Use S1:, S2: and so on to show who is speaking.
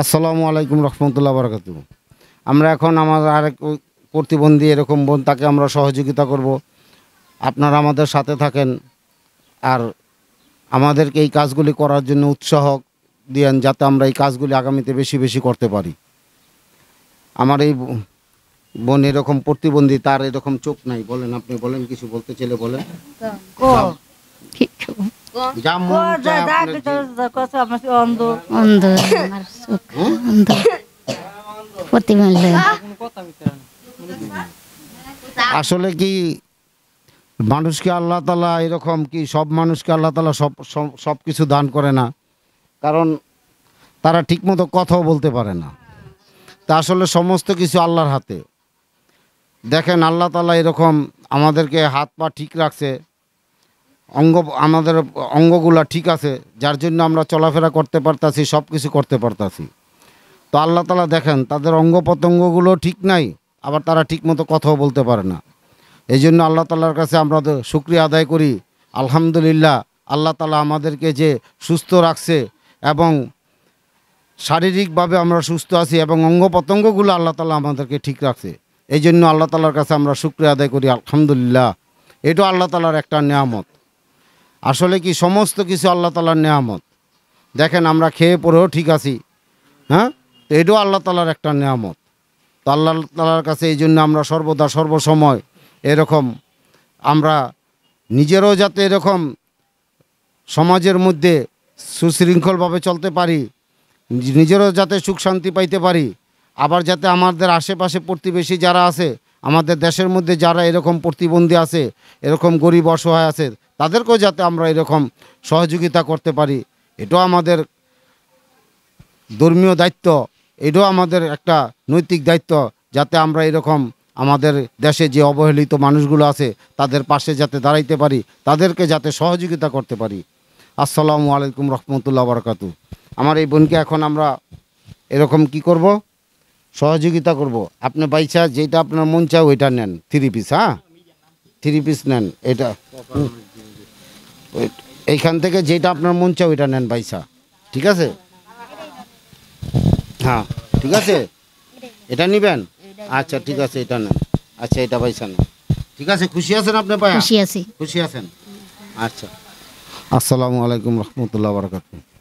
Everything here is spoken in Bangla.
S1: আসসালামু আলাইকুম রহমতুল্লাহ বারাকাতু। আমরা এখন আমার আরেক প্রতিবন্ধী এরকম বোন, তাকে আমরা সহযোগিতা করব। আপনারা আমাদের সাথে থাকেন আর আমাদেরকে এই কাজগুলি করার জন্য উৎসাহ দিয়েন, যাতে আমরা এই কাজগুলি আগামীতে বেশি বেশি করতে পারি। আমার এই বোন এরকম প্রতিবন্ধী, তার এরকম চোখ নাই। বলেন, আপনি বলেন, কিছু বলতে চাইলে বলেন। যা মন চায় আপনার
S2: অন্ধ, আমার চোখ অন্ধ, প্রতিবন্ধী।
S1: আসলে কি মানুষকে আল্লাহ তাআলা এরকম কি সব মানুষকে আল্লাহ তাআলা সব কিছু দান করে না, কারণ তারা ঠিকমতো কথাও বলতে পারে না। তা আসলে সমস্ত কিছু আল্লাহর হাতে। দেখেন, আল্লাহ তাআলা এরকম আমাদেরকে হাত পা ঠিক রাখছে, আমাদের অঙ্গগুলা ঠিক আছে, যার জন্য আমরা চলাফেরা করতে পারতাছি, সব কিছু করতে পারতাছি। তো আল্লাহ তাআলা দেখেন, তাদের অঙ্গ প্রত্যঙ্গগুলো ঠিক নাই, আবার তারা ঠিকমতো কথাও বলতে পারে না। এই জন্য আল্লাহ তাআলার কাছে আমরা শুকরিয়া আদায় করি। আলহামদুলিল্লাহ, আল্লাহ তাআলা আমাদেরকে যে সুস্থ রাখছে এবং শারীরিকভাবে আমরা সুস্থ আছি এবং অঙ্গ প্রত্যঙ্গগুলো আল্লাহ তাআলা আমাদেরকে ঠিক রাখছে। এই জন্য আল্লাহ তাআলার কাছে আমরা শুকরিয়া আদায় করি, আলহামদুলিল্লাহ। এটা আল্লাহ তাআলার একটা নেয়ামত। আসলে কি সমস্ত কিছু আল্লাহ তাআলার নেয়ামত। দেখেন, আমরা খেয়ে পরেও ঠিক আছি, হ্যাঁ, তো এটাও আল্লাহ তাআলার একটা নেয়ামত। তো আল্লাহ তাআলার কাছে এই জন্য আমরা সর্বদা সর্বসময় এরকম আমরা নিজেরও যাতে এরকম সমাজের মধ্যে সুশৃঙ্খলভাবে চলতে পারি, নিজেরও যাতে সুখ শান্তি পাইতে পারি, আবার যাতে আমাদের আশেপাশে প্রতিবেশী যারা আছে, আমাদের দেশের মধ্যে যারা এরকম প্রতিবন্ধী আছে, এরকম গরিব অসহায় আছে, তাদেরকেও যাতে আমরা এরকম সহযোগিতা করতে পারি। এটাও আমাদের ধর্মীয় দায়িত্ব, এটাও আমাদের একটা নৈতিক দায়িত্ব, যাতে আমরা এরকম আমাদের দেশে যে অবহেলিত মানুষগুলো আছে তাদের পাশে যাতে দাঁড়াইতে পারি, তাদেরকে যাতে সহযোগিতা করতে পারি। আসসালামু আলাইকুম রহমতুল্লাহ বারাকাতু। আমার এই বোনকে এখন আমরা এরকম কি করব, সহযোগিতা করব। আপনি বাইচা যেটা আপনার মন চায় ওইটা নেন, 3 পিস। হ্যাঁ, 3 পিস নেন। এটা এইখান থেকে যেটা আপনার মন চায় ওইটা নেন বাইচা, ঠিক আছে? হ্যাঁ, ঠিক আছে, এটা নেবেন। আচ্ছা, ঠিক আছে, এটা নেন। আচ্ছা, এটা বাইচা নেন। ঠিক আছে, খুশি আছেন আপনি? পায়া
S2: খুশি আছি।
S1: খুশি আছেন? আচ্ছা, আসসালামু আলাইকুম রহমতুল্লাহ বারাকাতুহু।